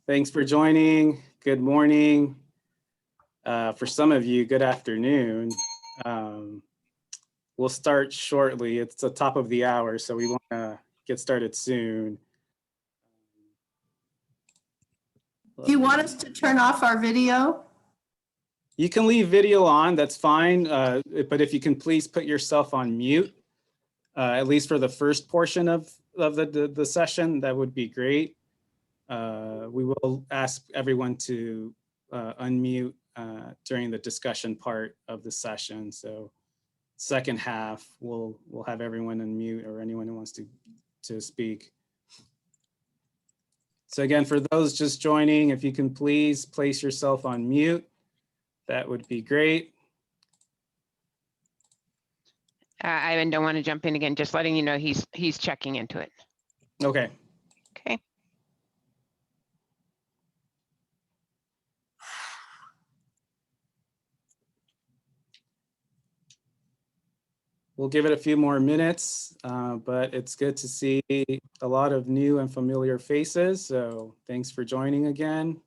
Thanks for joining. Good morning. For some of you, good afternoon. We'll start shortly. It's the top of the hour, so we want to get started soon. Do you want us to turn off our video? You can leave video on, that's fine. But if you can please put yourself on mute, at least for the first portion of the session, that would be great. We will ask everyone to unmute during the discussion part of the session. So second half, we'll have everyone unmute or anyone who wants to speak. So again, for those just joining, if you can please place yourself on mute, that would be great. Ivan, don't want to jump in again, just letting you know he's checking into it. Okay. Okay. We'll give it a few more minutes, but it's good to see a lot of new and familiar faces. So thanks for joining again.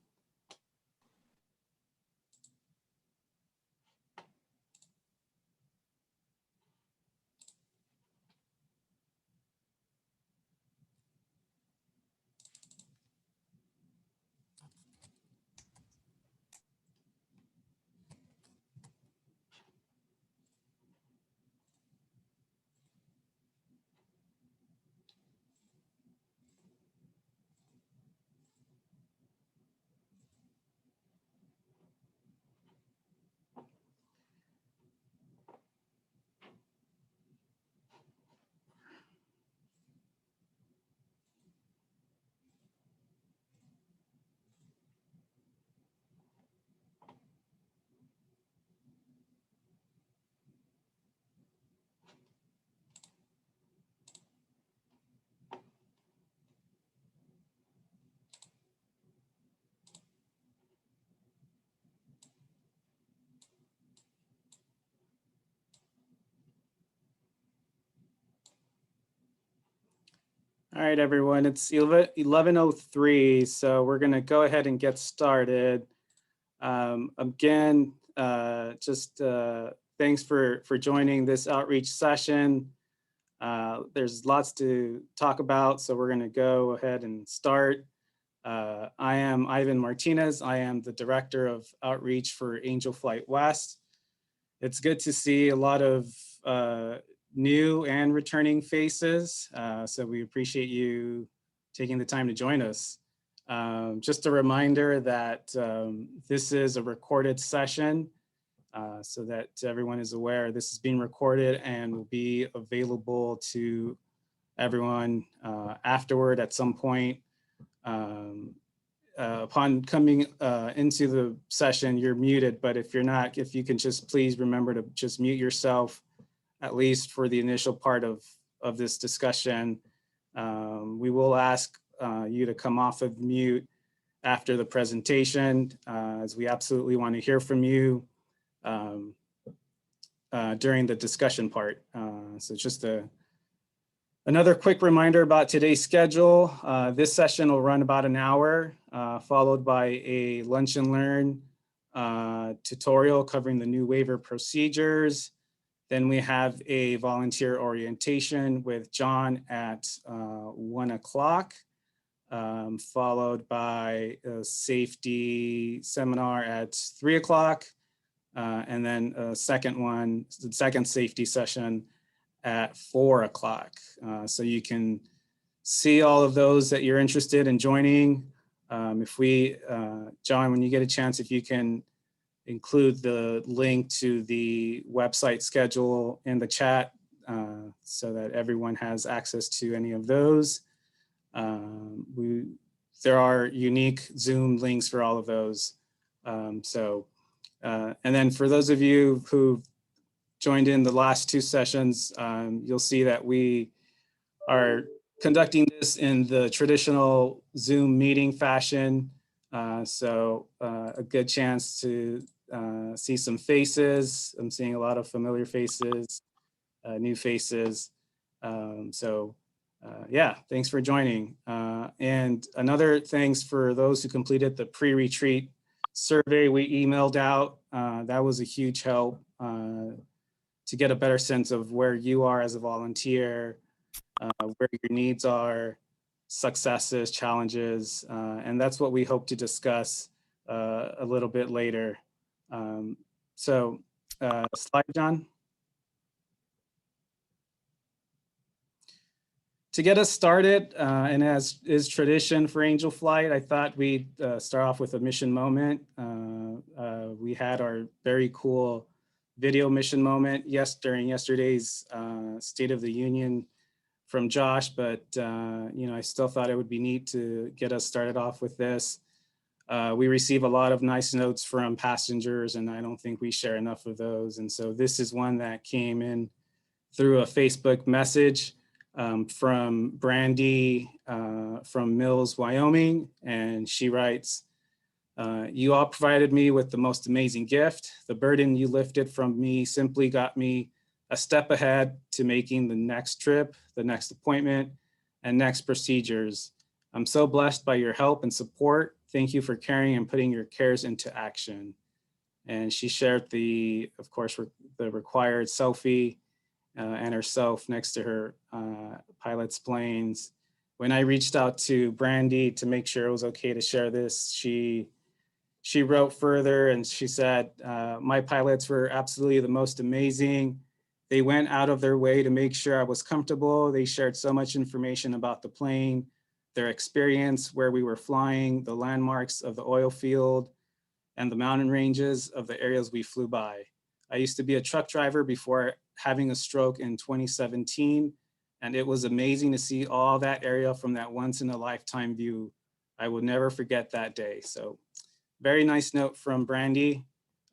All right, everyone, it's 11:03, so we're going to go ahead and get started. Again, thanks for joining this outreach session. There's lots to talk about, so we're going to go ahead and start. I am Ivan Martinez. I am the Director of Outreach for Angel Flight West. It's good to see a lot of new and returning faces. So we appreciate you taking the time to join us. Just a reminder that this is a recorded session so that everyone is aware this is being recorded and will be available to everyone afterward at some point. Upon coming into the session, you're muted, but if you're not, if you can just please remember to just mute yourself, at least for the initial part of this discussion. We will ask you to come off of mute after the presentation, as we absolutely want to hear from you during the discussion part. So just another quick reminder about today's schedule. This session will run about an hour, followed by a lunch and learn tutorial covering the new waiver procedures. Then we have a volunteer orientation with John at 1 o'clock, followed by a safety seminar at 3 o'clock, and then a the second safety session at 4 o'clock. So you can see all of those that you're interested in joining. John, when you get a chance, if you can include the link to the website schedule in the chat so that everyone has access to any of those. There are unique Zoom links for all of those. And then for those of you who joined in the last two sessions, you'll see that we are conducting this in the traditional Zoom meeting fashion. So a good chance to see some faces. I'm seeing a lot of familiar faces, new faces. So Yeah, thanks for joining. And another thanks for those who completed the pre-retreat survey we emailed out. That was a huge help to get a better sense of where you are as a volunteer, where your needs are, successes, challenges, and that's what we hope to discuss a little bit later. Slide, John. To get us started, and as is tradition for Angel Flight, I thought we'd start off with a mission moment. We had our very cool video mission moment during yesterday's State of the Union from Josh, but I still thought it would be neat to get us started off with this. We receive a lot of nice notes from passengers, and I don't think we share enough of those. And so this is one that came in through a Facebook message from Brandy from Mills, Wyoming. And she writes, you all provided me with the most amazing gift. The burden you lifted from me simply got me a step ahead to making the next trip, the next appointment, and next procedures. I'm so blessed by your help and support. Thank you for caring and putting your cares into action. And she shared of course, the required selfie and herself next to her pilot's planes. When I reached out to Brandy to make sure it was okay to share this, she wrote further and she said, my pilots were absolutely the most amazing. They went out of their way to make sure I was comfortable. They shared so much information about the plane, their experience, where we were flying, the landmarks of the oil field, and the mountain ranges of the areas we flew by. I used to be a truck driver before having a stroke in 2017, and it was amazing to see all that area from that once in a lifetime view. I will never forget that day. So very nice note from Brandy,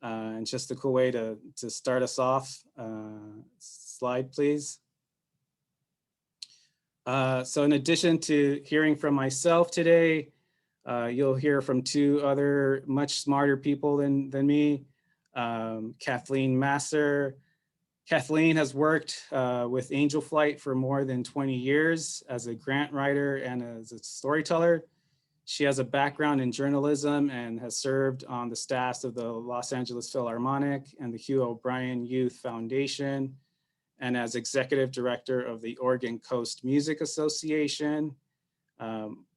and just a cool way to start us off. Slide, please. So in addition to hearing from myself today, you'll hear from two other much smarter people than me. Kathleen Masser. Kathleen has worked with Angel Flight for more than 20 years as a grant writer and as a storyteller. She has a background in journalism and has served on the staffs of the Los Angeles Philharmonic and the Hugh O'Brien Youth Foundation, and as executive director of the Oregon Coast Music Association.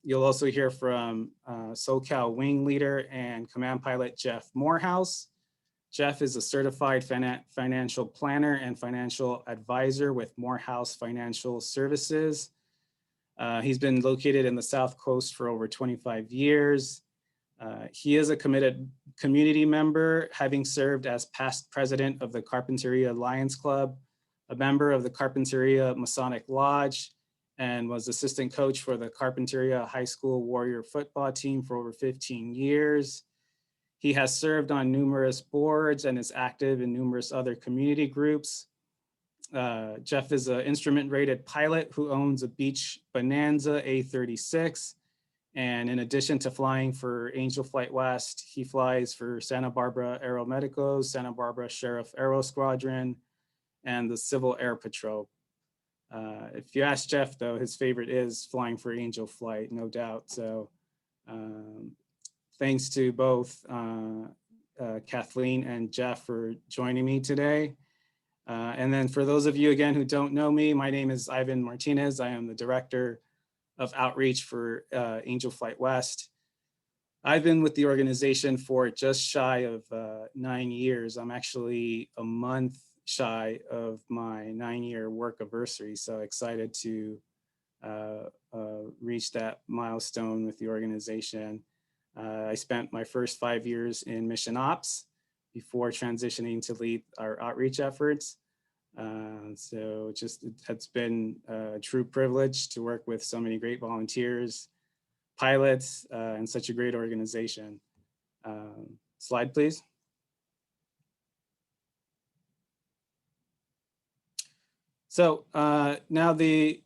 You'll also hear from SoCal Wing Leader and Command Pilot Jeff Morehouse. Jeff is a certified financial planner and financial advisor with Morehouse Financial Services. He's been located in the South Coast for over 25 years. He is a committed community member, having served as past president of the Carpinteria Lions Club, a member of the Carpinteria Masonic Lodge, and was assistant coach for the Carpinteria High School Warrior football team for over 15 years. He has served on numerous boards and is active in numerous other community groups. Jeff is an instrument rated pilot who owns a Beach Bonanza A36. And in addition to flying for Angel Flight West, he flies for Santa Barbara Aeromedicos, Santa Barbara Sheriff Aero Squadron, and the Civil Air Patrol. If you ask Jeff, though, his favorite is flying for Angel Flight, no doubt. So thanks to both Kathleen and Jeff for joining me today. And then for those of you, again, who don't know me, my name is Ivan Martinez. I am the Director of Outreach for Angel Flight West. I've been with the organization for just shy of 9 years. I'm actually a month shy of my 9-year work anniversary, so excited to reach that milestone with the organization. I spent my first 5 years in mission ops before transitioning to lead our outreach efforts. So it's been a true privilege to work with so many great volunteers, pilots, and such a great organization. Slide, please. So now the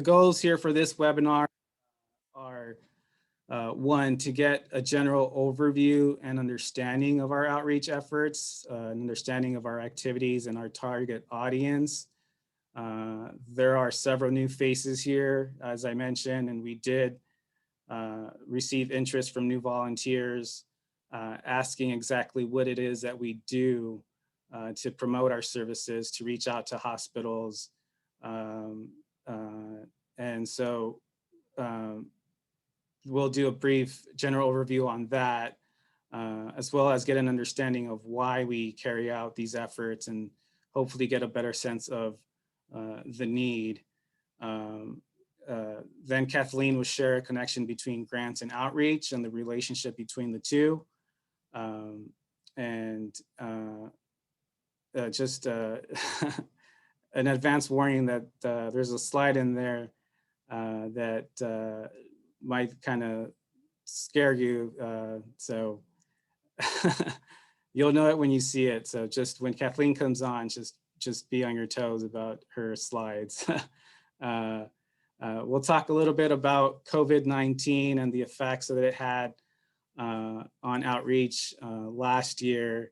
goals here for this webinar are one, to get a general overview and understanding of our outreach efforts, an understanding of our activities and our target audience. There are several new faces here, as I mentioned, and we did receive interest from new volunteers asking exactly what it is that we do to promote our services, to reach out to hospitals. And so we'll do a brief general overview on that, as well as get an understanding of why we carry out these efforts and hopefully get a better sense of the need. Then Kathleen will share a connection between grants and outreach and the relationship between the two. Just an advance warning that there's a slide in there that might kind of scare you. So you'll know it when you see it. So just when Kathleen comes on, just be on your toes about her slides. We'll talk a little bit about COVID-19 and the effects that it had on outreach last year,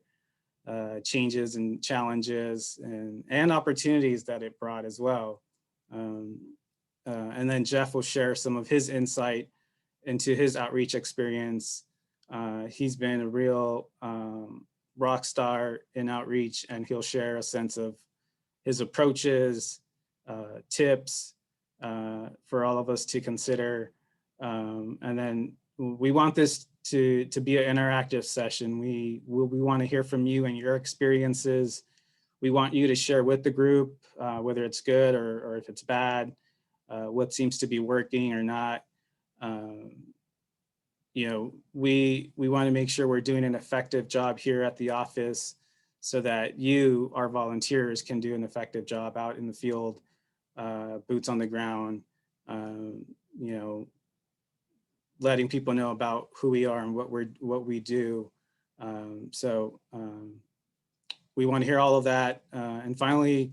changes and challenges and opportunities that it brought as well. And then Jeff will share some of his insight into his outreach experience. He's been a real rock star in outreach, and he'll share a sense of his approaches, tips for all of us to consider. And then we want this to be an interactive session. We want to hear from you and your experiences. We want you to share with the group, whether it's good or if it's bad, what seems to be working or not. You know, we want to make sure we're doing an effective job here at the office so that you, our volunteers, can do an effective job out in the field, boots on the ground, you know, letting people know about who we are and what we do. We want to hear all of that. And finally,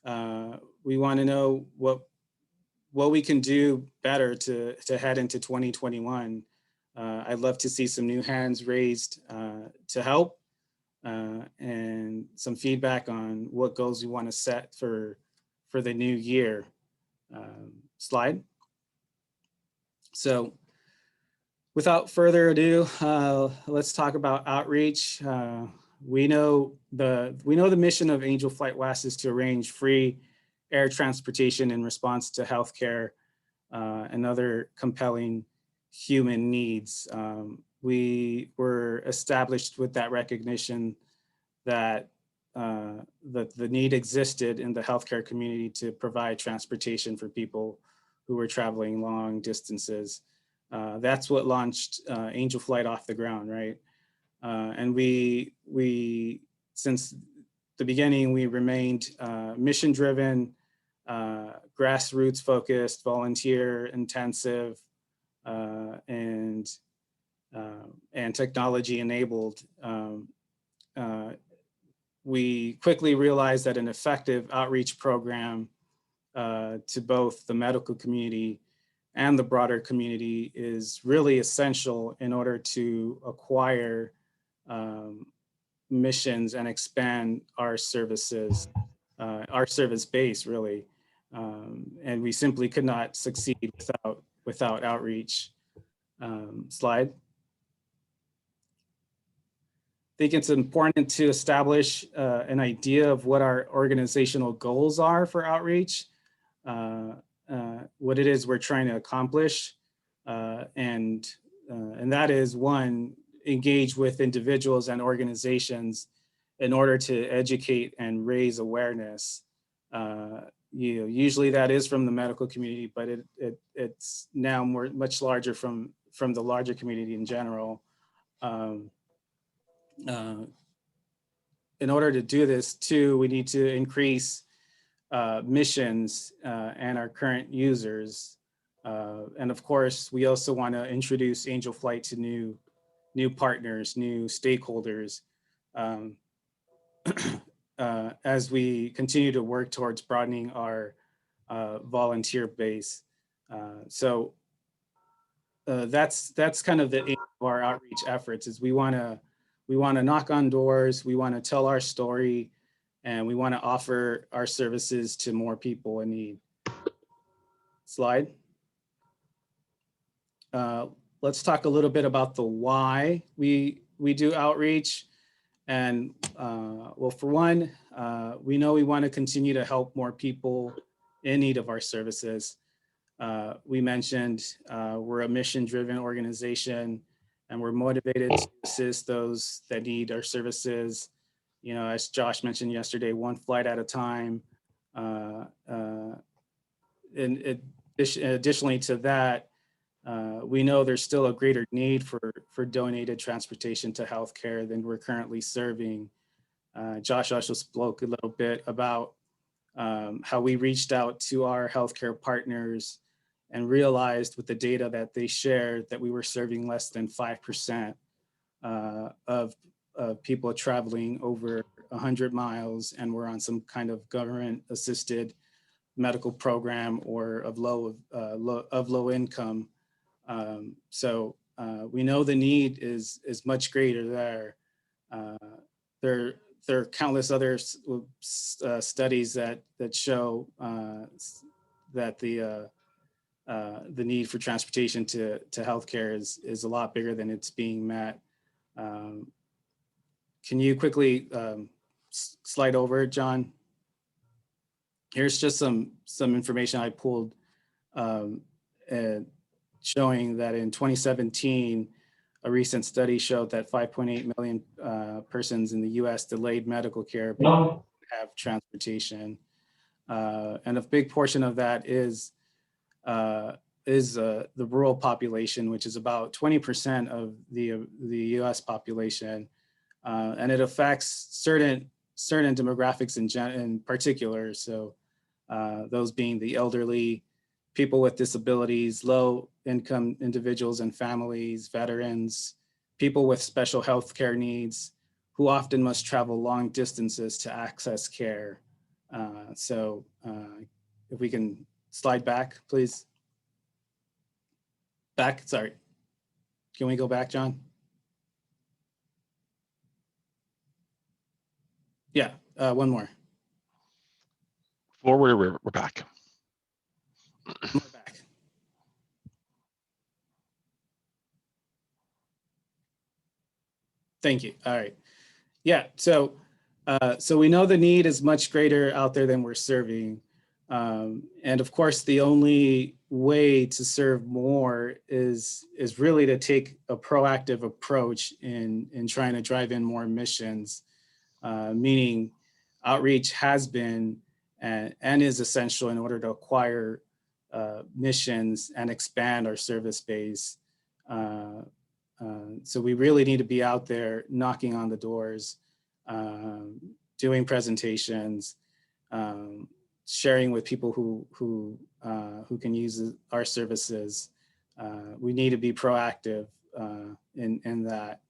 we want to know what we can do better to head into 2021. I'd love to see some new hands raised to help and some feedback on what goals we want to set for the new year. Slide. So without further ado, let's talk about outreach. We know the mission of Angel Flight West is to arrange free air transportation in response to healthcare and other compelling human needs. We were established with that recognition that the need existed in the healthcare community to provide transportation for people who were traveling long distances. That's what launched Angel Flight off the ground, right? And we since the beginning, we remained mission-driven, grassroots focused, volunteer intensive, and technology enabled. We quickly realized that an effective outreach program to both the medical community and the broader community is really essential in order to acquire missions and expand our services, our service base really. And we simply could not succeed without outreach. Slide. I think it's important to establish an idea of what our organizational goals are for outreach, what it is we're trying to accomplish, and that is, one, engage with individuals and organizations in order to educate and raise awareness. Usually that is from the medical community, but it's now much larger from the larger community in general. In order to do this too, we need to increase missions and our current users. And of course, we also want to introduce Angel Flight to new partners, new stakeholders, as we continue to work towards broadening our volunteer base. So that's kind of the aim of our outreach efforts, is we want to knock on doors, we want to tell our story, and we want to offer our services to more people in need. Slide. Let's talk a little bit about the why we do outreach. And well, for one, we know we want to continue to help more people in need of our services. We mentioned we're a mission-driven organization, and we're motivated to assist those that need our services. You know, as Josh mentioned yesterday, one flight at a time. Additionally to that, we know there's still a greater need for donated transportation to healthcare than we're currently serving. Josh also spoke a little bit about how we reached out to our healthcare partners and realized with the data that they shared that we were serving less than 5% of people traveling over 100 miles and were on some kind of government assisted medical program or of low income. So we know the need is much greater there. There are countless other studies that show that the need for transportation to healthcare is a lot bigger than it's being met. Can you quickly slide over, John? Here's just some information I pulled showing that in 2017, a recent study showed that 5.8 million persons in the US delayed medical care because they have transportation. And a big portion of that is the rural population, which is about 20% of the US population. And it affects certain demographics in particular. So those being the elderly, people with disabilities, low income individuals and families, veterans, people with special health care needs, who often must travel long distances to access care. So if we can slide back, please. Back, sorry. Can we go back, John? Yeah, one more. Forward, we're back. We're back. Thank you. All right. Yeah. So we know the need is much greater out there than we're serving, and of course, the only way to serve more is really to take a proactive approach in trying to drive in more missions. Meaning, outreach has been and is essential in order to acquire missions and expand our service base. So we really need to be out there knocking on the doors, doing presentations, sharing with people who can use our services. We need to be proactive in that.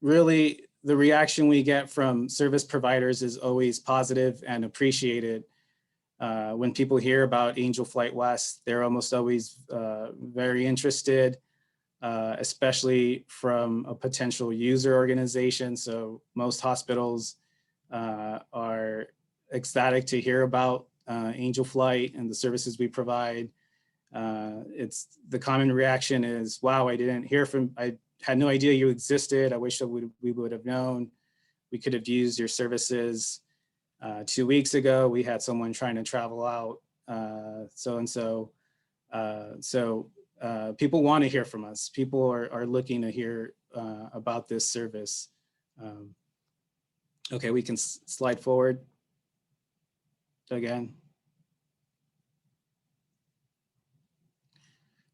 Really, the reaction we get from service providers is always positive and appreciated. When people hear about Angel Flight West, they're almost always very interested, especially from a potential user organization. So most hospitals are ecstatic to hear about Angel Flight and the services we provide. It's the common reaction is, wow, I had no idea you existed. I wish we would have known. We could have used your services 2 weeks ago. We had someone trying to travel out, so-and-so. So people want to hear from us. People are looking to hear about this service. Okay, we can slide forward again.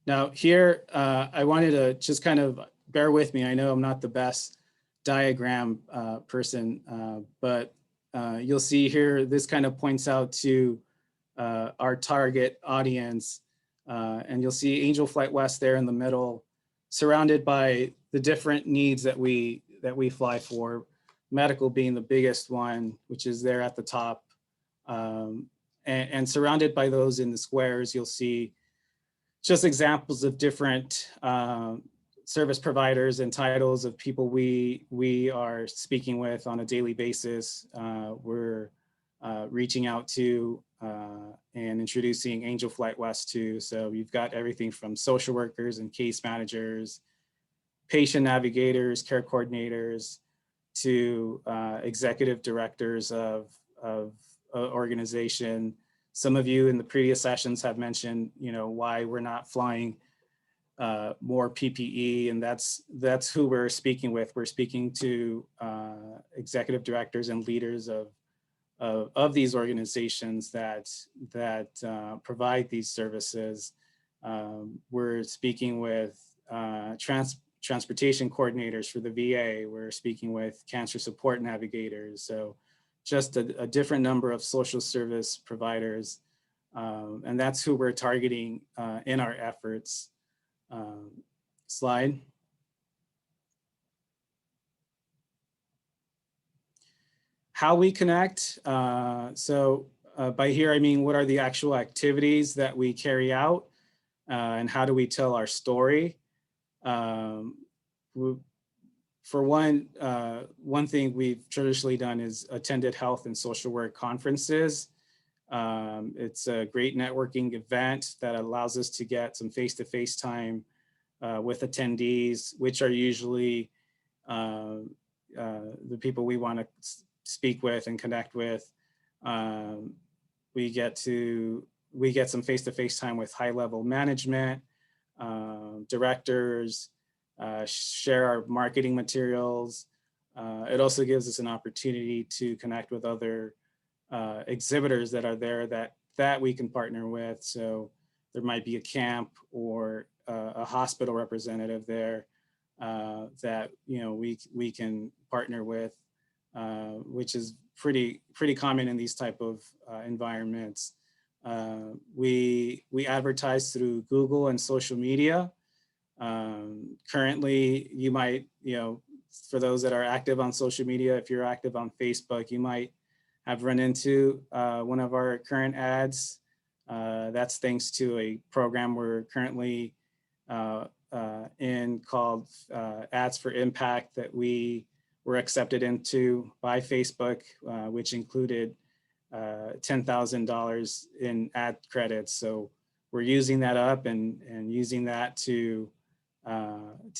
Now here, I wanted to just kind of bear with me. I know I'm not the best diagram person, but you'll see here, this kind of points out to our target audience. And you'll see Angel Flight West there in the middle, surrounded by the different needs that we fly for, medical being the biggest one, which is there at the top. And surrounded by those in the squares, you'll see just examples of different service providers and titles of people we are speaking with on a daily basis. We're reaching out to and introducing Angel Flight West to. So you've got everything from social workers and case managers, patient navigators, care coordinators, to executive directors of organization. Some of you in the previous sessions have mentioned, why we're not flying more PPE, and that's who we're speaking with. We're speaking to executive directors and leaders of these organizations that provide these services. We're speaking with transportation coordinators for the VA. We're speaking with cancer support navigators. So just a different number of social service providers. And that's who we're targeting in our efforts. Slide. How we connect. So by here, I mean, what are the actual activities that we carry out and how do we tell our story? For one thing we've traditionally done is attended health and social work conferences. It's a great networking event that allows us to get some face-to-face time with attendees, which are usually the people we want to speak with and connect with. We get some face-to-face time with high-level management, directors, share our marketing materials. It also gives us an opportunity to connect with other exhibitors that are there that we can partner with. So there might be a camp or a hospital representative there that we can partner with, which is pretty common in these type of environments. We advertise through Google and social media. Currently, you might, for those that are active on social media, if you're active on Facebook, you might have run into one of our current ads. That's thanks to a program we're currently in called Ads for Impact that we were accepted into by Facebook, which included $10,000 in ad credits. So we're using that up and using that to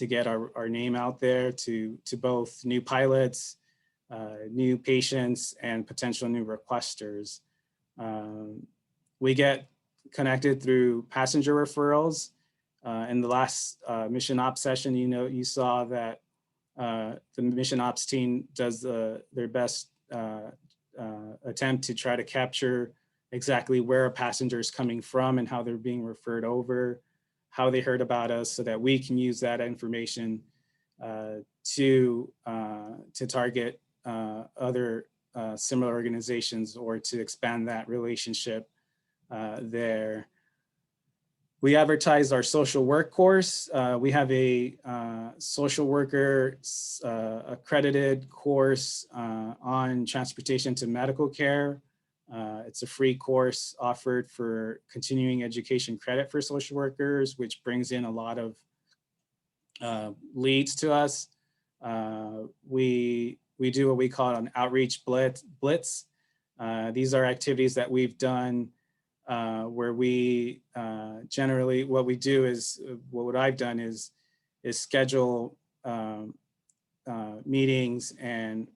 get our name out there to both new pilots, new patients, and potential new requesters. We get connected through passenger referrals. In the last mission ops session, you saw that the mission ops team does their best attempt to try to capture exactly where a passenger is coming from and how they're being referred over, how they heard about us, so that we can use that information to target other similar organizations or to expand that relationship there. We advertise our social work course. We have a social worker accredited course on transportation to medical care. It's a free course offered for continuing education credit for social workers, which brings in a lot of leads to us. We do what we call an outreach blitz. These are activities that we've done where we generally, what I've done is schedule meetings and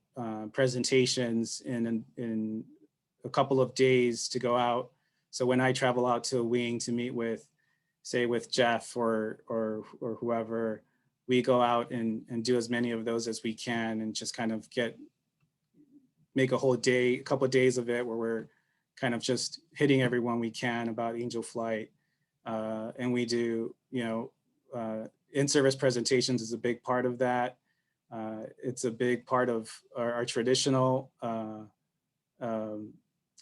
presentations in a couple of days to go out. So when I travel out to a wing to meet with, say, with Jeff or whoever, we go out and do as many of those as we can and just kind of make a whole day, a couple of days of it where we're kind of just hitting everyone we can about Angel Flight. And we do, in-service presentations is a big part of that. It's a big part of our traditional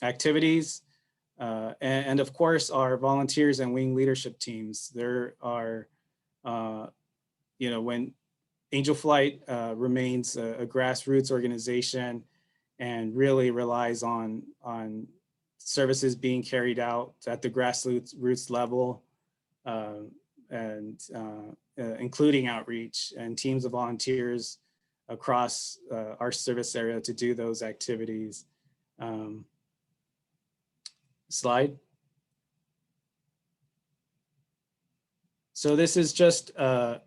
activities. And of course, our volunteers and wing leadership teams. There are, when Angel Flight remains a grassroots organization and really relies on services being carried out at the grassroots level. and including outreach and teams of volunteers across our service area to do those activities. Slide. So this is just a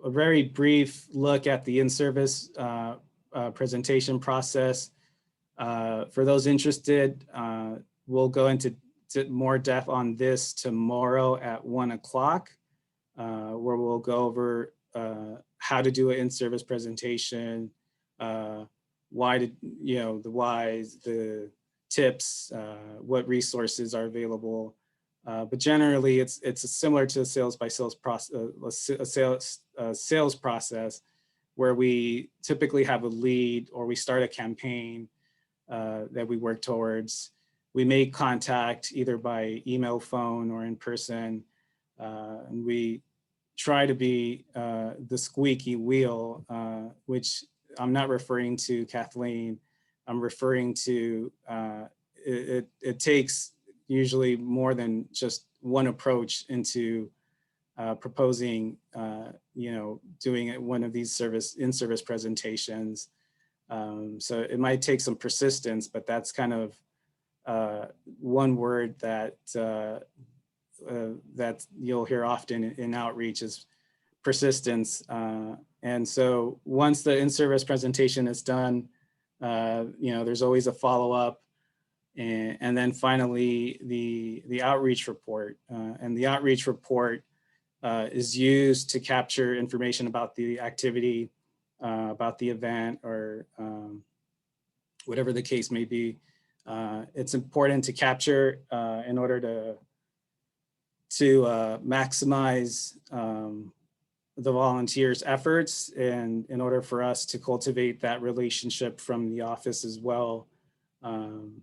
very brief look at the in-service presentation process. For those interested, we'll go into more depth on this tomorrow at 1 o'clock, where we'll go over how to do an in-service presentation, why did, the whys, the tips, what resources are available. But generally, it's similar to a sales by sales process, a sales process, where we typically have a lead or we start a campaign that we work towards. We make contact either by email, phone, or in person, and we try to be the squeaky wheel, which I'm not referring to Kathleen. I'm referring to it takes usually more than just one approach into proposing, doing one of these in-service presentations. So it might take some persistence, but that's kind of one word that that you'll hear often in outreach is persistence. And so once the in-service presentation is done, there's always a follow-up. And then finally, the outreach report. And the outreach report is used to capture information about the activity, about the event, or whatever the case may be. It's important to capture in order to maximize the volunteers' efforts, and in order for us to cultivate that relationship from the office as well. In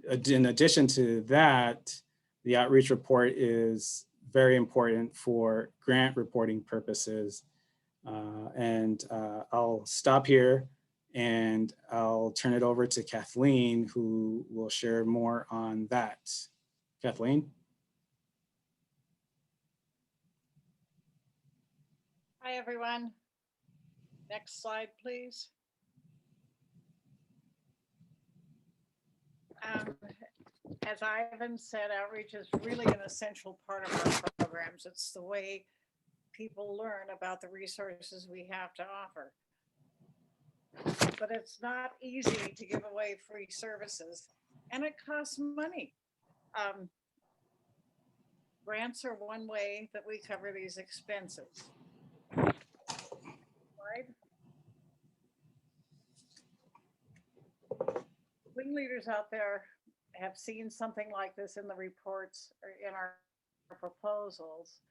addition to that, the outreach report is very important for grant reporting purposes. I'll stop here and I'll turn it over to Kathleen, who will share more on that. Kathleen? Hi, everyone. Next slide, please. As Ivan said, outreach is really an essential part of our programs. It's the way people learn about the resources we have to offer. But it's not easy to give away free services, and it costs money. Grants are one way that we cover these expenses. Slide. Wing leaders out there have seen something like this in the reports or in our proposals.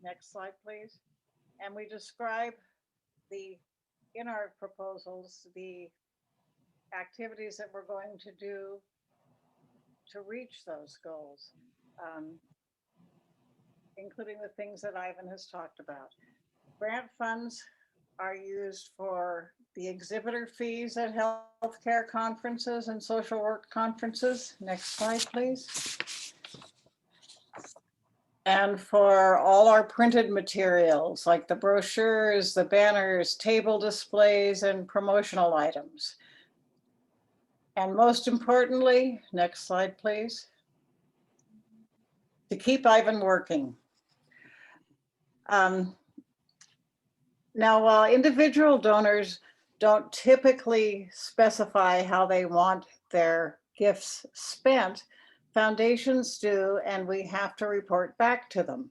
Next slide, please. And we describe in our proposals, the activities that we're going to do to reach those goals, including the things that Ivan has talked about. Grant funds are used for the exhibitor fees at healthcare conferences and social work conferences. Next slide, please. And for all our printed materials, like the brochures, the banners, table displays, and promotional items. And most importantly, next slide, please, to keep Ivan working. Now, while individual donors don't typically specify how they want their gifts spent, foundations do, and we have to report back to them.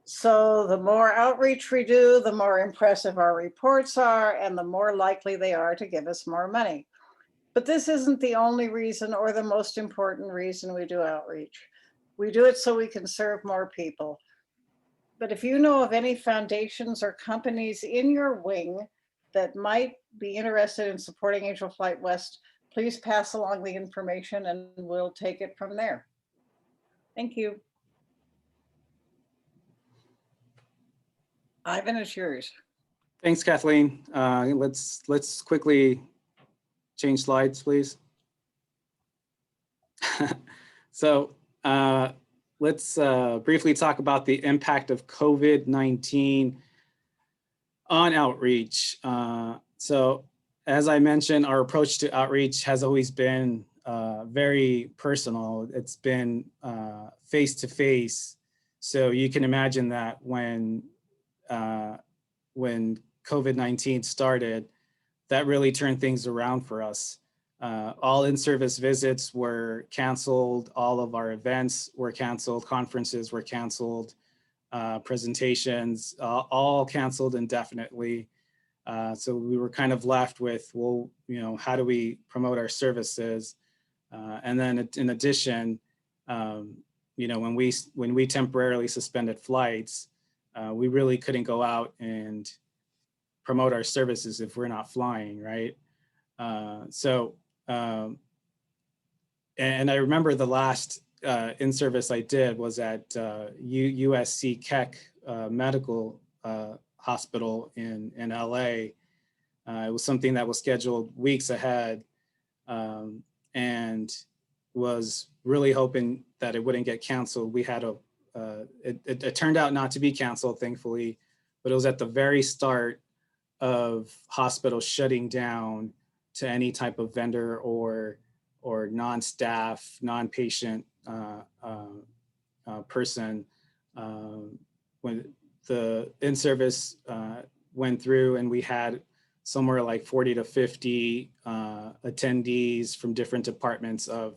So the more outreach we do, the more impressive our reports are, and the more likely they are to give us more money. But this isn't the only reason or the most important reason we do outreach. We do it so we can serve more people. But if you know of any foundations or companies in your wing that might be interested in supporting Angel Flight West, please pass along the information and we'll take it from there. Thank you. Ivan, it's yours. Thanks, Kathleen. Let's quickly change slides, please. So let's briefly talk about the impact of COVID-19 on outreach. So as I mentioned, our approach to outreach has always been very personal. It's been face-to-face. So you can imagine that when COVID-19 started, that really turned things around for us. All in-service visits were canceled. All of our events were canceled. Conferences were canceled. Presentations, all canceled indefinitely. So we were kind of left with, well, you know, how do we promote our services? And then in addition, you know, when we temporarily suspended flights, we really couldn't go out and promote our services if we're not flying, right? And I remember the last in-service I did was at USC Keck Medical Hospital in LA. It was something that was scheduled weeks ahead, and was really hoping that it wouldn't get canceled. We had it turned out not to be canceled, thankfully, but it was at the very start of hospitals shutting down to any type of vendor or non-staff, non-patient person. When the in-service went through, and we had somewhere like 40 to 50 attendees from different departments of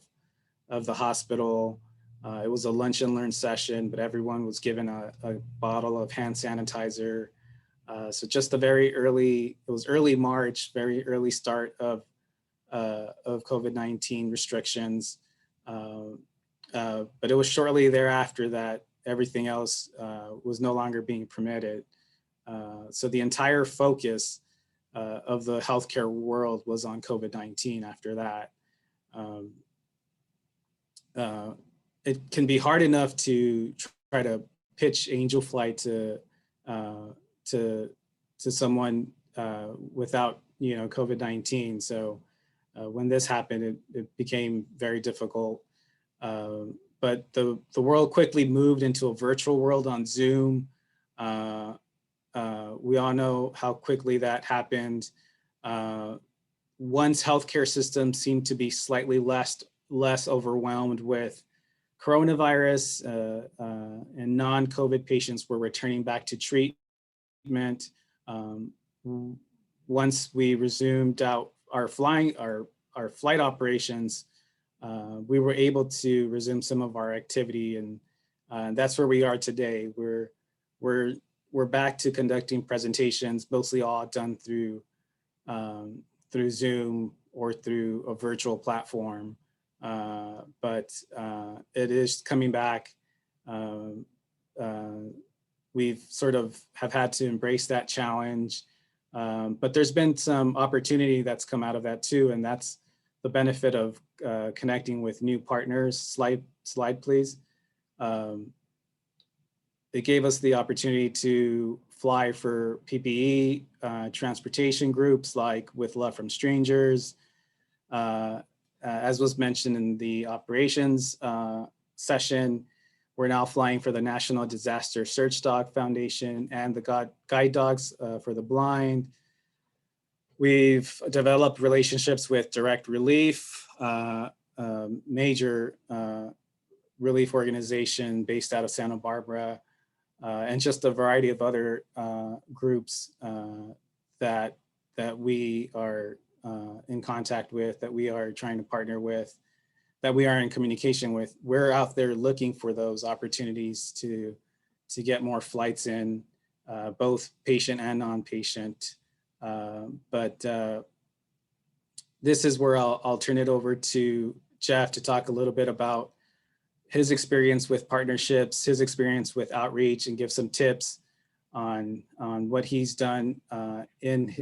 the hospital. It was a lunch and learn session, but everyone was given a bottle of hand sanitizer. So just it was early March, very early start of COVID-19 restrictions. But it was shortly thereafter that everything else was no longer being permitted. So the entire focus of the healthcare world was on COVID-19 after that. It can be hard enough to try to pitch Angel Flight to someone without, you know, COVID-19. So when this happened, it became very difficult. But the world quickly moved into a virtual world on Zoom. We all know how quickly that happened. Once healthcare systems seemed to be slightly less overwhelmed with coronavirus, and non-COVID patients were returning back to treatment. Once we resumed our flight operations, we were able to resume some of our activity, and that's where we are today. We're back to conducting presentations, mostly all done through Zoom or through a virtual platform. But it is coming back. We've sort of have had to embrace that challenge, but there's been some opportunity that's come out of that too, and that's the benefit of connecting with new partners. Slide, please. It gave us the opportunity to fly for PPE transportation groups like With Love from Strangers. As was mentioned in the operations session, we're now flying for the National Disaster Search Dog Foundation and the Guide Dogs for the Blind. We've developed relationships with Direct Relief, major relief organization based out of Santa Barbara, and just a variety of other groups that we are in contact with, that we are trying to partner with, that we are in communication with. We're out there looking for those opportunities to get more flights in, both patient and non-patient. But this is where I'll turn it over to Jeff to talk a little bit about his experience with partnerships, his experience with outreach, and give some tips on what he's done in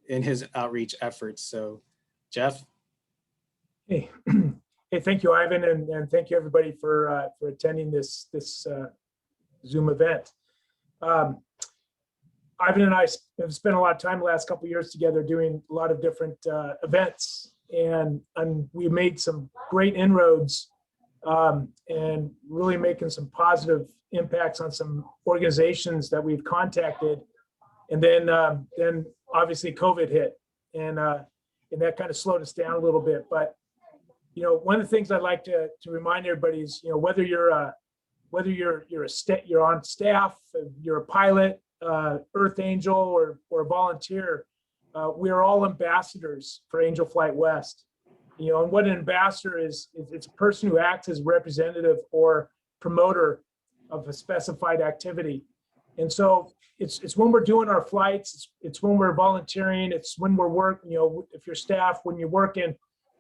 his outreach efforts. So, Jeff. Hey, hey, thank you, Ivan, and thank you everybody for attending this Zoom event. Ivan and I have spent a lot of time the last couple of years together doing a lot of different events and we made some great inroads and really making some positive impacts on some organizations that we've contacted. And then obviously COVID hit, and that kind of slowed us down a little bit. But one of the things I'd like to remind everybody is, whether you're on staff, you're a pilot, Earth Angel, or a volunteer, we are all ambassadors for Angel Flight West. And what an ambassador is, it's a person who acts as representative or promoter of a specified activity. And so it's when we're doing our flights, it's when we're volunteering, it's when we're working, if you're staff, when you're working,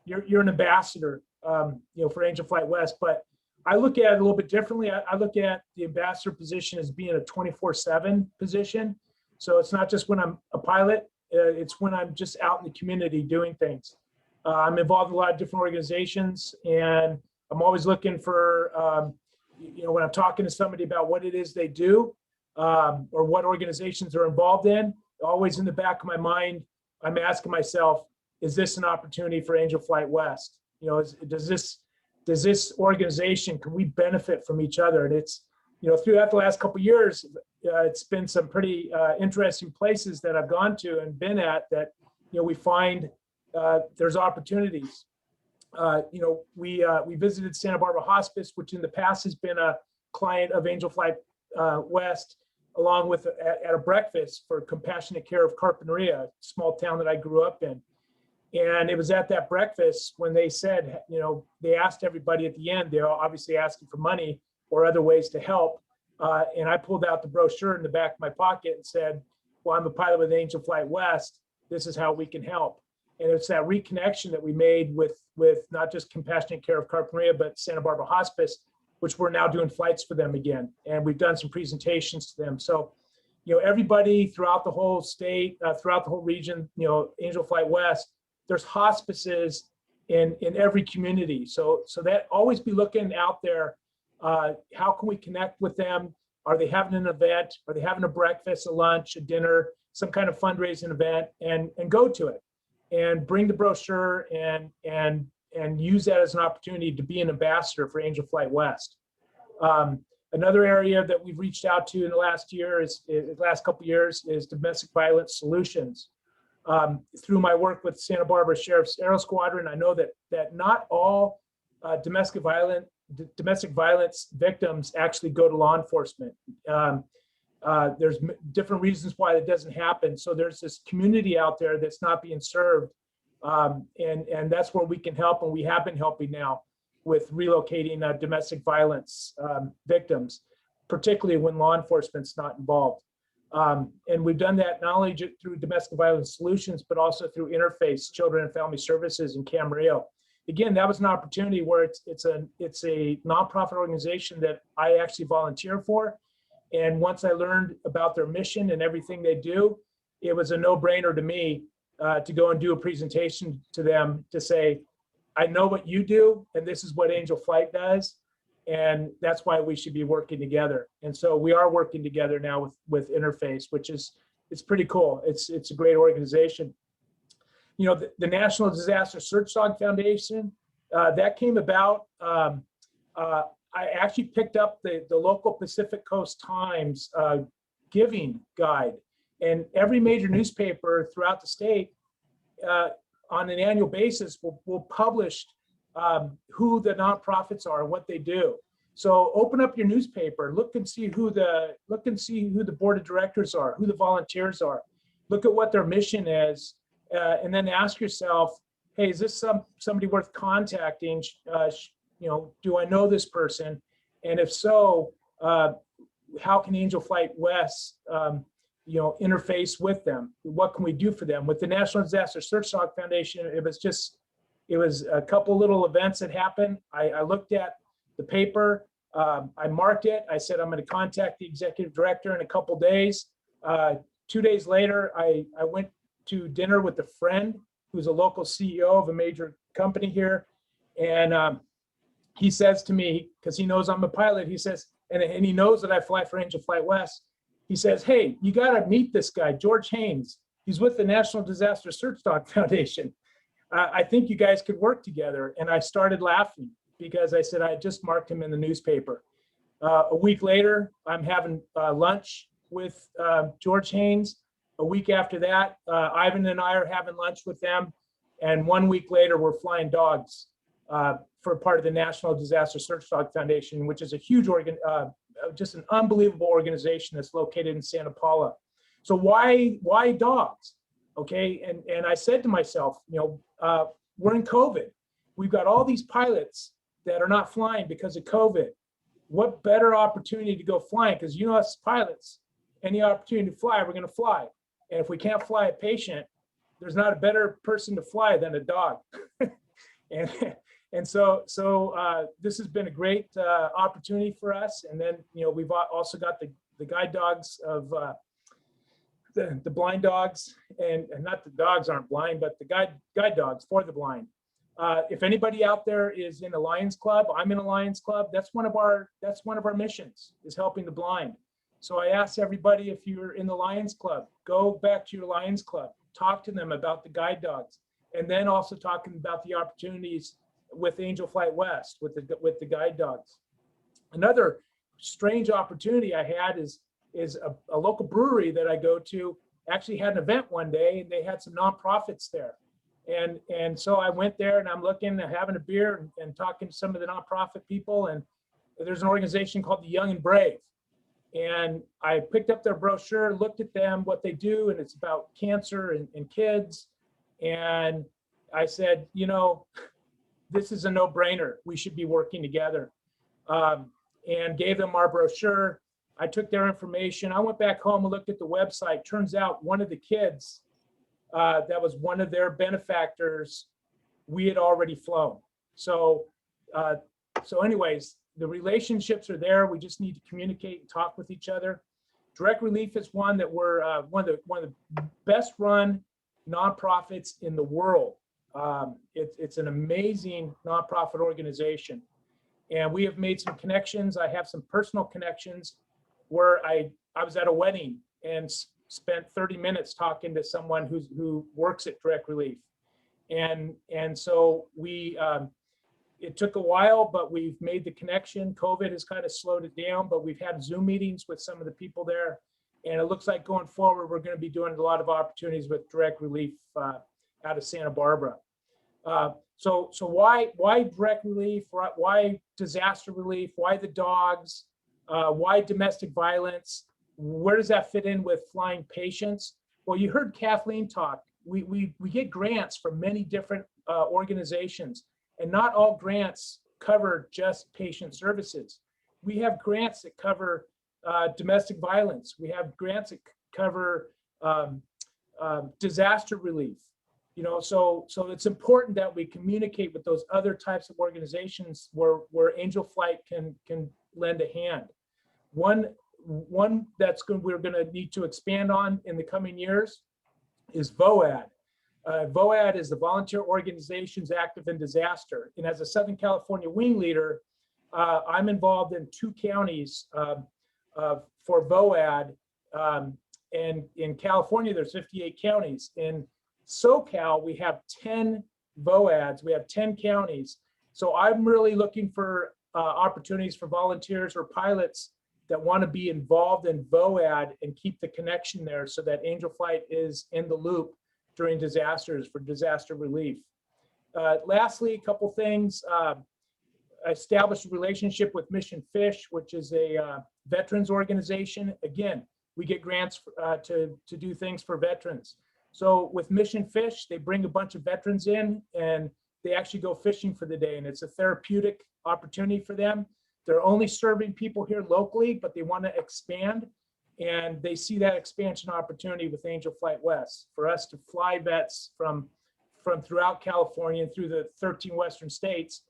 you're an ambassador, for Angel Flight West. But I look at it a little bit differently. I look at the ambassador position as being a 24/7 position. So it's not just when I'm a pilot, it's when I'm just out in the community doing things. I'm involved in a lot of different organizations, and I'm always looking for, when I'm talking to somebody about what it is they do, or what organizations they're involved in, always in the back of my mind, I'm asking myself, is this an opportunity for Angel Flight West? Does this organization, can we benefit from each other? And it's, throughout the last couple of years, it's been some pretty interesting places that I've gone to and been at that, we find there's opportunities. We visited Santa Barbara Hospice, which in the past has been a client of Angel Flight West, along with at a breakfast for compassionate care of Carpinteria, a small town that I grew up in. And it was at that breakfast when they said, they asked everybody at the end, they're obviously asking for money or other ways to help. And I pulled out the brochure in the back of my pocket and said, well, I'm a pilot with Angel Flight West. This is how we can help. And it's that reconnection that we made with not just compassionate care of Carpinteria, but Santa Barbara Hospice, which we're now doing flights for them again. And we've done some presentations to them. So, everybody throughout the whole state, throughout the whole region, Angel Flight West, there's hospices in every community. So that always be looking out there. How can we connect with them? Are they having an event? Are they having a breakfast, a lunch, a dinner, some kind of fundraising event? And go to it and bring the brochure and use that as an opportunity to be an ambassador for Angel Flight West. Another area that we've reached out to in the last couple of years is domestic violence solutions. Through my work with Santa Barbara Sheriff's Aero Squadron, I know that not all domestic violence victims actually go to law enforcement. There's different reasons why that doesn't happen. So there's this community out there that's not being served. And that's where we can help. And we have been helping now with relocating domestic violence victims, particularly when law enforcement's not involved. And we've done that not only through Domestic Violence Solutions, but also through InService Children and Family Services in Camarillo. Again, that was an opportunity where it's a nonprofit organization that I actually volunteer for. And once I learned about their mission and everything they do, it was a no-brainer to me to go and do a presentation to them to say, I know what you do, and this is what Angel Flight does. And that's why we should be working together. And so we are working together now with InService, which it's pretty cool. It's a great organization. The National Disaster Search Dog Foundation, that came about. I actually picked up the local Pacific Coast Times giving guide, and every major newspaper throughout the state on an annual basis will publish who the nonprofits are and what they do. So open up your newspaper, look and see who the board of directors are, who the volunteers are. Look at what their mission is, and then ask yourself, hey, is this somebody worth contacting? Do I know this person? And if so, how can Angel Flight West interface with them? What can we do for them? With the National Disaster Search Dog Foundation, it was a couple little events that happened. I looked at the paper, I marked it. I said, I'm going to contact the executive director in a couple days. 2 days later, I went to dinner with a friend who's a local CEO of a major company here. And he says to me, because he knows I'm a pilot, he says, and he knows that I fly for Angel Flight West. He says, hey, you got to meet this guy, George Haynes. He's with the National Disaster Search Dog Foundation. I think you guys could work together. And I started laughing because I said I had just marked him in the newspaper. A week later, I'm having lunch with George Haynes. A week after that, Ivan and I are having lunch with them. And 1 week later, we're flying dogs for part of the National Disaster Search Dog Foundation, which is a huge just an unbelievable organization that's located in Santa Paula. So why dogs? Okay, and I said to myself, we're in COVID. We've got all these pilots that are not flying because of COVID. What better opportunity to go flying? Because us pilots, any opportunity to fly, we're going to fly. And if we can't fly a patient, there's not a better person to fly than a dog. and so this has been a great opportunity for us. And then we've also got the guide dogs of the blind dogs, and not the dogs aren't blind, but the guide dogs for the blind. If anybody out there is in a Lions Club, I'm in a Lions Club. That's one of our missions, is helping the blind. So I ask everybody, if you're in the Lions Club, go back to your Lions Club, talk to them about the guide dogs, and then also talking about the opportunities with Angel Flight West with the guide dogs. Another strange opportunity I had is a local brewery that I go to actually had an event one day, and they had some nonprofits there. And so I went there, and I'm looking and having a beer and talking to some of the nonprofit people. And there's an organization called the Young and Brave. And I picked up their brochure, looked at them, what they do, and it's about cancer and kids. And I said, this is a no-brainer. We should be working together. And gave them our brochure. I took their information. I went back home and looked at the website. Turns out one of the kids that was one of their benefactors, we had already flown. So anyways, the relationships are there. We just need to communicate and talk with each other. Direct Relief is one that we're one of the best run nonprofits in the world. It's an amazing nonprofit organization. And we have made some connections. I have some personal connections where I was at a wedding and spent 30 minutes talking to someone who works at Direct Relief. And so it took a while, but we've made the connection. COVID has kind of slowed it down, but we've had Zoom meetings with some of the people there. And it looks like going forward, we're going to be doing a lot of opportunities with Direct Relief out of Santa Barbara. So why Direct Relief? Why disaster relief? Why the dogs? Why domestic violence? Where does that fit in with flying patients? Well, you heard Kathleen talk. We get grants from many different organizations, and not all grants cover just patient services. We have grants that cover domestic violence. We have grants that cover disaster relief. So it's important that we communicate with those other types of organizations where Angel Flight can lend a hand. One we're going to need to expand on in the coming years is VOAD. VOAD is the Volunteer Organizations Active in Disaster. And as a Southern California wing leader, I'm involved in 2 counties for VOAD. And in California, there's 58 counties. In SoCal, we have 10 VOADs. We have 10 counties. So I'm really looking for opportunities for volunteers or pilots that want to be involved in VOAD and keep the connection there so that Angel Flight is in the loop during disasters for disaster relief. Lastly, a couple things. I established a relationship with Mission Fish, which is a veterans organization. Again, we get grants to do things for veterans. So with Mission Fish, they bring a bunch of veterans in and they actually go fishing for the day, and it's a therapeutic opportunity for them. They're only serving people here locally, but they want to expand, and they see that expansion opportunity with Angel Flight West for us to fly vets from throughout California and through the 13 Western states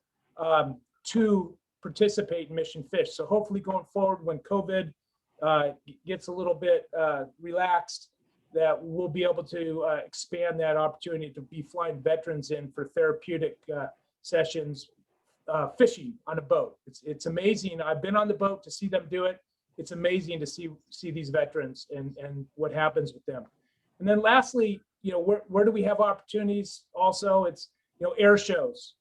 to participate in Mission Fish. So hopefully going forward, when COVID gets a little bit relaxed, that we'll be able to expand that opportunity to be flying veterans in for therapeutic sessions, fishing on a boat. It's amazing. I've been on the boat to see them do it. It's amazing to see these veterans and what happens with them. And then lastly, where do we have opportunities? Also, it's, air shows.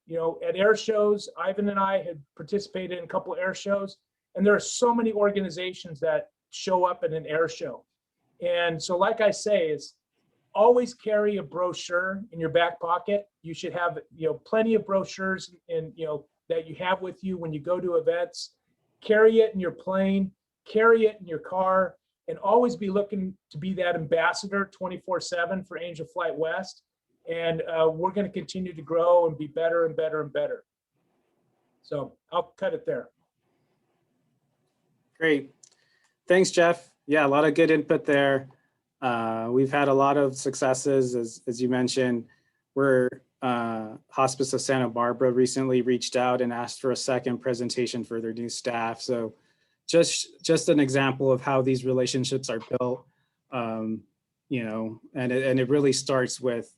At air shows, Ivan and I had participated in a couple of air shows, and there are so many organizations that show up at an air show. And so, like I say, is always carry a brochure in your back pocket. You should have, plenty of brochures and, that you have with you when you go to events. Carry it in your plane, carry it in your car, and always be looking to be that ambassador 24/7 for Angel Flight West. And we're going to continue to grow and be better and better and better. So I'll cut it there. Great. Thanks, Jeff. Yeah, a lot of good input there. We've had a lot of successes, as you mentioned. Hospice of Santa Barbara recently reached out and asked for a second presentation for their new staff. So just an example of how these relationships are built, and it really starts with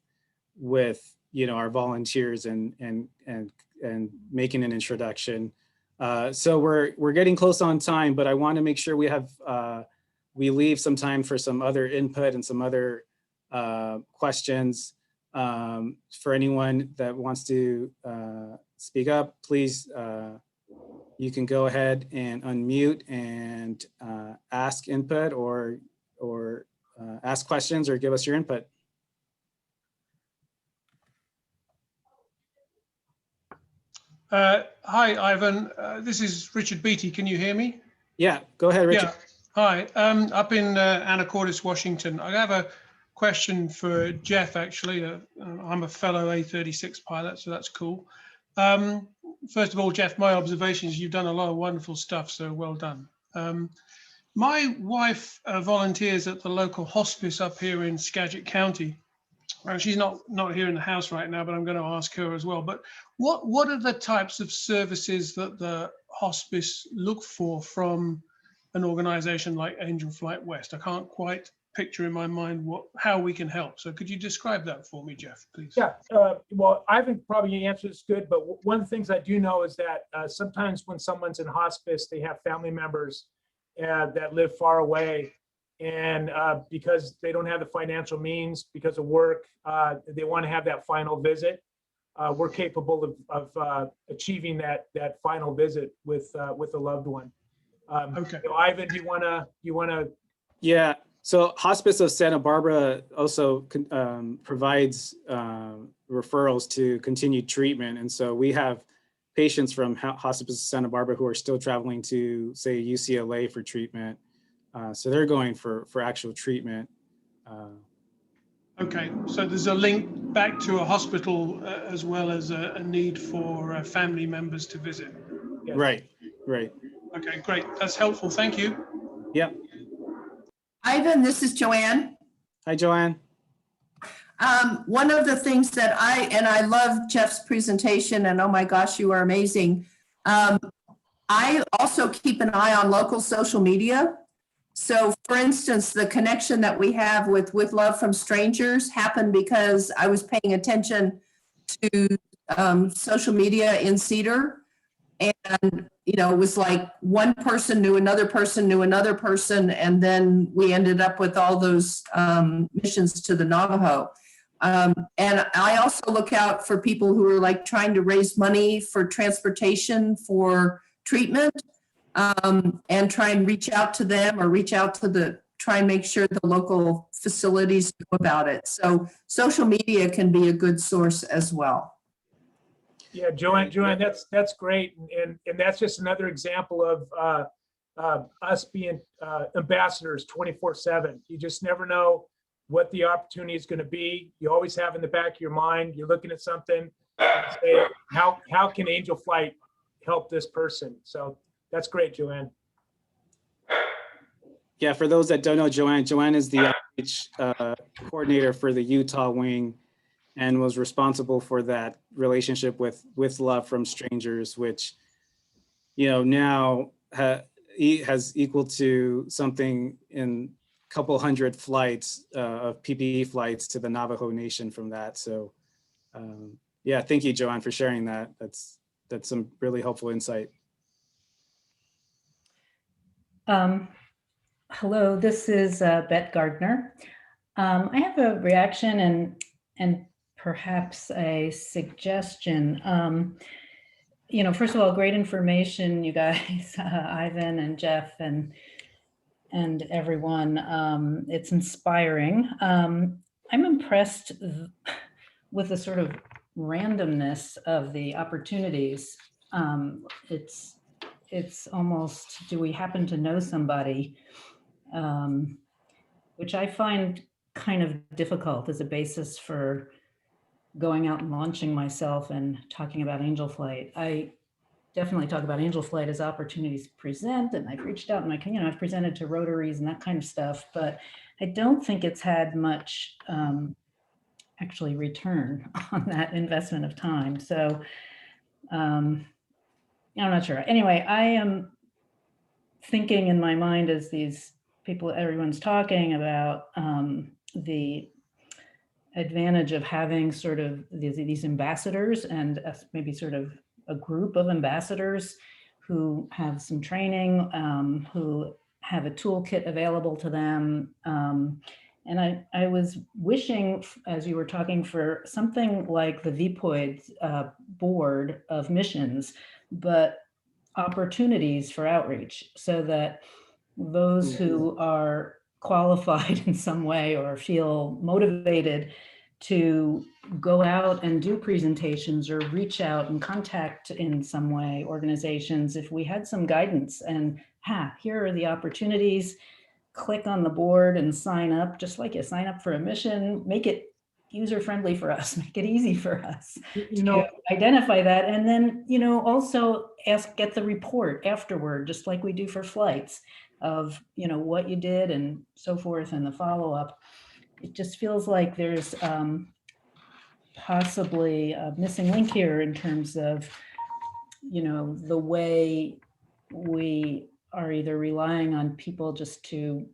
our volunteers and making an introduction. So we're getting close on time, but I want to make sure we leave some time for some other input and some other questions. For anyone that wants to speak up, please, you can go ahead and unmute and ask input or ask questions or give us your input. Hi, Ivan. This is Richard Beatty. Can you hear me? Yeah, go ahead, Richard. Yeah. Hi. Up in Anacortes, Washington. I have a question for Jeff, actually. I'm a fellow A36 pilot, so that's cool. First of all, Jeff, my observations, you've done a lot of wonderful stuff, so well done. My wife volunteers at the local hospice up here in Skagit County. She's not here in the house right now, but I'm going to ask her as well. But what are the types of services that the hospice look for from an organization like Angel Flight West? I can't quite picture in my mind how we can help. So could you describe that for me, Jeff, please? Yeah, well, I think probably your answer is good, but one of the things I do know is that sometimes when someone's in hospice, they have family members that live far away. And because they don't have the financial means because of work, they want to have that final visit. We're capable of achieving that final visit with a loved one. Okay. Ivan, do you wanna? Yeah. So Hospice of Santa Barbara also provides referrals to continued treatment. And so we have patients from Hospice of Santa Barbara who are still traveling to, say, UCLA for treatment. So they're going for actual treatment. Okay, so there's a link back to a hospital as well as a need for family members to visit. Yes. Right. Okay, great. That's helpful. Thank you. Yep. Ivan, this is Joanne. Hi, Joanne. One of the things that I love Jeff's presentation, and oh my gosh, you are amazing. I also keep an eye on local social media. So for instance, the connection that we have with Love from Strangers happened because I was paying attention to social media in Cedar. And, it was like one person knew another person knew another person. And then we ended up with all those missions to the Navajo. And I also look out for people who are like trying to raise money for transportation for treatment. And try and reach out to them or try and make sure the local facilities know about it. So social media can be a good source as well. Yeah, Joanne, that's great. And that's just another example of us being ambassadors 24/7. You just never know what the opportunity is going to be. You always have in the back of your mind, you're looking at something and say, how can Angel Flight help this person? So that's great, Joanne. Yeah, for those that don't know Joanne is the outreach coordinator for the Utah wing and was responsible for that relationship with Love from Strangers, which, now has equal to something in a couple hundred flights of PPE flights to the Navajo Nation from that. So yeah, thank you, Joanne, for sharing that. That's some really helpful insight. Hello, this is Bette Gardner. I have a reaction and perhaps a suggestion. First of all, great information, you guys, Ivan and Jeff and everyone. It's inspiring. I'm impressed with the sort of randomness of the opportunities. It's almost, do we happen to know somebody? Which I find kind of difficult as a basis for going out and launching myself and talking about Angel Flight. I definitely talk about Angel Flight as opportunities present, and I've reached out and I've presented to Rotaries and that kind of stuff, but I don't think it's had much actually return on that investment of time. So I'm not sure. Anyway, I am thinking in my mind as these people, everyone's talking about the advantage of having sort of these ambassadors and maybe sort of a group of ambassadors who have some training, who have a toolkit available to them. And I was wishing, as you were talking, for something like the VPOID board of missions, but opportunities for outreach so that those who are qualified in some way or feel motivated to go out and do presentations or reach out and contact in some way organizations, if we had some guidance and here are the opportunities, click on the board and sign up, just like you sign up for a mission, make it user-friendly for us, make it easy for us to identify that. And then, also get the report afterward, just like we do for flights of, what you did and so forth and the follow-up. It just feels like there's possibly a missing link here in terms of, the way we are either relying on people just to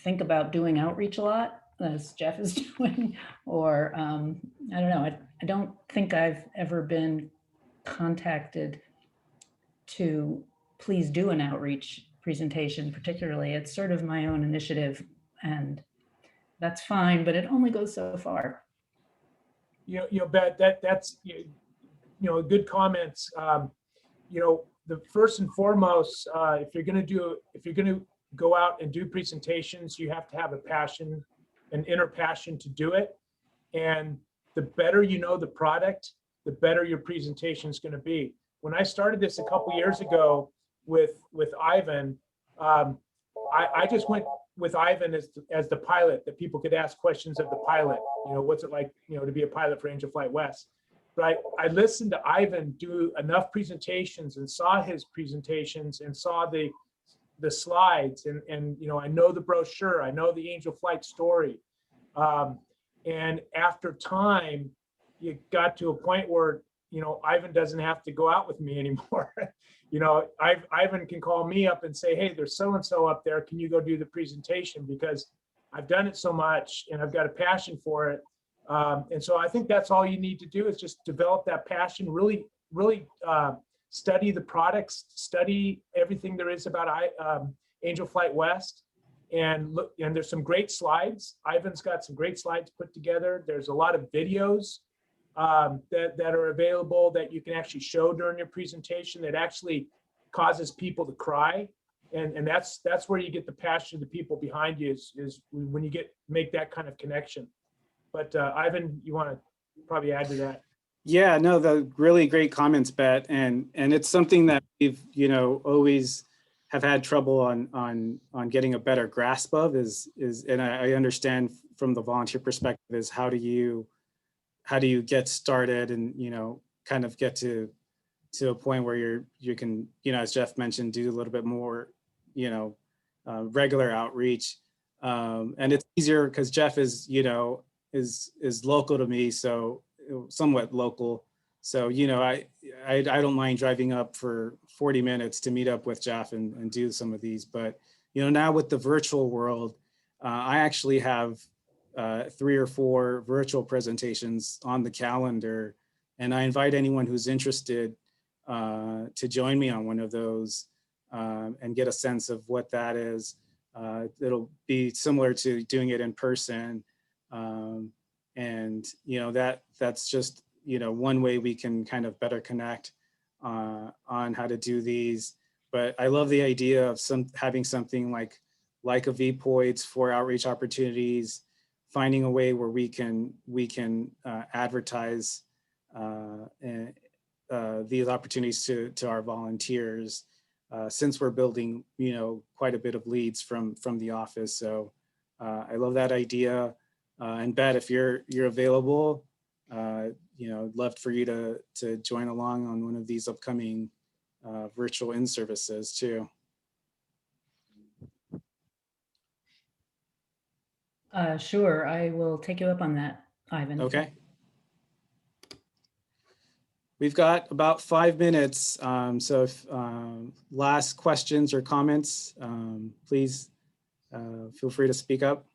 think about doing outreach a lot, as Jeff is doing, or I don't know. I don't think I've ever been contacted to please do an outreach presentation, particularly. It's sort of my own initiative, and that's fine, but it only goes so far. Bet that's good comments. The first and foremost, if you're going to go out and do presentations, you have to have a passion, an inner passion to do it. And the better you know the product, the better your presentation is going to be. When I started this a couple years ago with Ivan, I just went with Ivan as the pilot, that people could ask questions of the pilot. What's it like, to be a pilot for Angel Flight West? But I listened to Ivan do enough presentations and saw his presentations and saw the slides and I know the brochure, I know the Angel Flight story. And after time, you got to a point where, Ivan doesn't have to go out with me anymore. Ivan can call me up and say, hey, there's so-and-so up there. Can you go do the presentation? Because I've done it so much and I've got a passion for it. And so I think that's all you need to do is just develop that passion, really study the products, study everything there is about Angel Flight West, and look. And there's some great slides. Ivan's got some great slides put together. There's a lot of videos that are available that you can actually show during your presentation that actually causes people to cry. And that's where you get the passion of the people behind you is when you make that kind of connection. But Ivan, you want to probably add to that? Yeah, no, the really great comments, Bet, and it's something that we've always have had trouble on getting a better grasp of is and I understand from the volunteer perspective is how do you get started and kind of get to a point where you can as Jeff mentioned, do a little bit more regular outreach, and it's easier because Jeff is is local to me, so somewhat local. So, I don't mind driving up for 40 minutes to meet up with Jeff and do some of these. But, now with the virtual world, I actually have 3 or 4 virtual presentations on the calendar. And I invite anyone who's interested to join me on one of those and get a sense of what that is. It'll be similar to doing it in person. And, you know, that's just, you know, one way we can kind of better connect on how to do these. But I love the idea of having something like a VPOIDS for outreach opportunities, finding a way where we can advertise these opportunities to our volunteers, since we're building, you know, quite a bit of leads from the office. So I love that idea. And Bet, if you're available, you know, I'd love for you to join along on one of these upcoming virtual in-services too. Sure, I will take you up on that, Ivan. Okay. We've got about 5 minutes. So if last questions or comments, please feel free to speak up.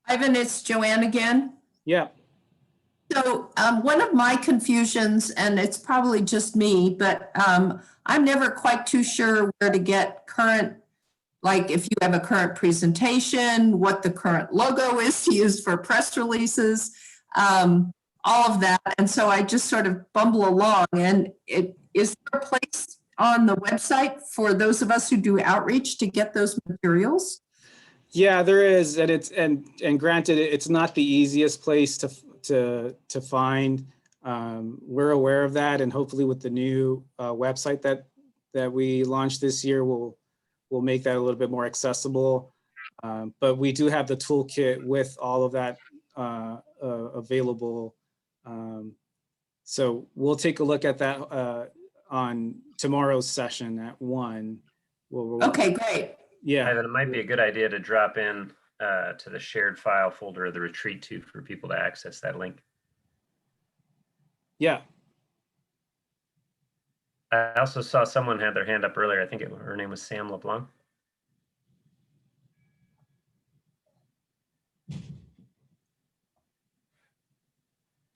Ivan, it's Joanne again. Yeah. So one of my confusions, and it's probably just me, but I'm never quite too sure where to get current, like if you have a current presentation, what the current logo is to use for press releases, all of that. And so I just sort of bumble along. And is there a place on the website for those of us who do outreach to get those materials? Yeah, there is, and and granted, it's not the easiest place to find. We're aware of that, and hopefully with the new website that we launched this year, we'll make that a little bit more accessible. But we do have the toolkit with all of that available. So we'll take a look at that on tomorrow's session at 1. Okay, great. Yeah. Ivan, it might be a good idea to drop in to the shared file folder of the retreat too for people to access that link. Yeah. I also saw someone had their hand up earlier. I think her name was Sam LeBlanc.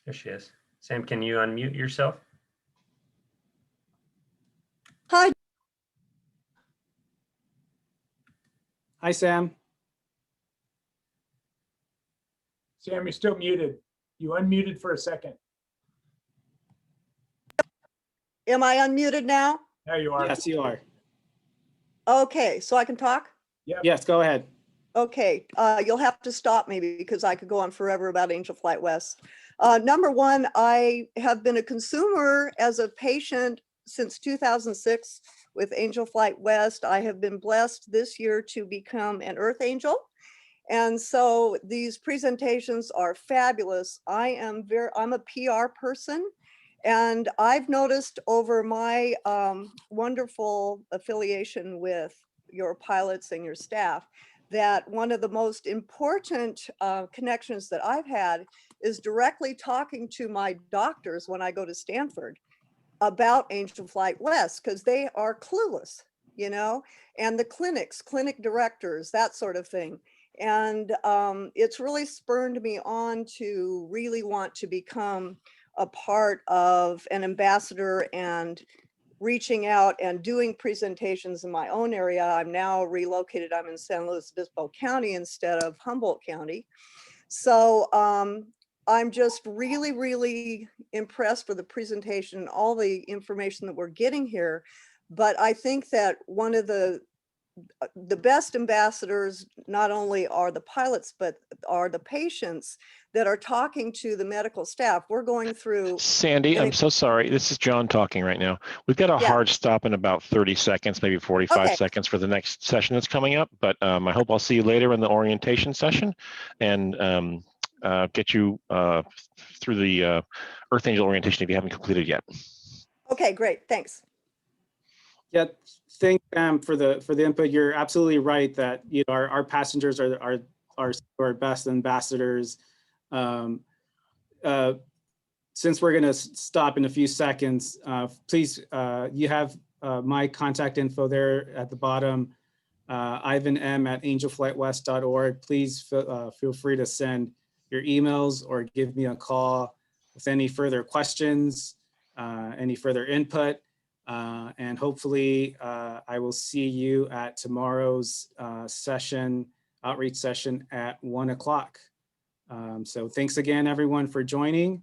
There she is. Sam, can you unmute yourself? Hi. Hi, Sam. Sam, you're still muted. You unmuted for a second. Am I unmuted now? There you are. Yes, you are. Okay, so I can talk? Yes, go ahead. Okay, you'll have to stop me because I could go on forever about Angel Flight West. Number one, I have been a consumer as a patient since 2006 with Angel Flight West. I have been blessed this year to become an Earth Angel. And so these presentations are fabulous. I'm a PR person, and I've noticed over my wonderful affiliation with your pilots and your staff that one of the most important connections that I've had is directly talking to my doctors when I go to Stanford about Angel Flight West, because they are clueless, you know, and the clinic directors, that sort of thing. And it's really spurred me on to really want to become a part of an ambassador and reaching out and doing presentations in my own area. I'm now relocated. I'm in San Luis Obispo County instead of Humboldt County. So I'm just really, really impressed with the presentation and all the information that we're getting here. But I think that one of the best ambassadors not only are the pilots, but are the patients that are talking to the medical staff. We're going through. Sandy, I'm so sorry. This is John talking right now. We've got a hard stop in about 30 seconds, maybe 45 seconds for the next session that's coming up. But I hope I'll see you later in the orientation session and get you through the Earth Angel orientation if you haven't completed yet. Okay, great. Thanks. Yeah, thanks, Sam, for the input. You're absolutely right that, you know, our passengers are our best ambassadors. Since we're going to stop in a few seconds, please, you have my contact info there at the bottom, ivanm@angelflightwest.org. Please feel free to send your emails or give me a call with any further questions, any further input. And hopefully I will see you at tomorrow's session, outreach session at 1 o'clock. So thanks again, everyone, for joining,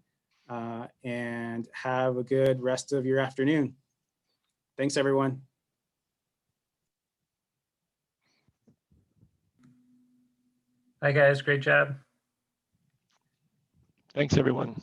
and have a good rest of your afternoon. Thanks, everyone. Hi, guys. Great job. Thanks, everyone.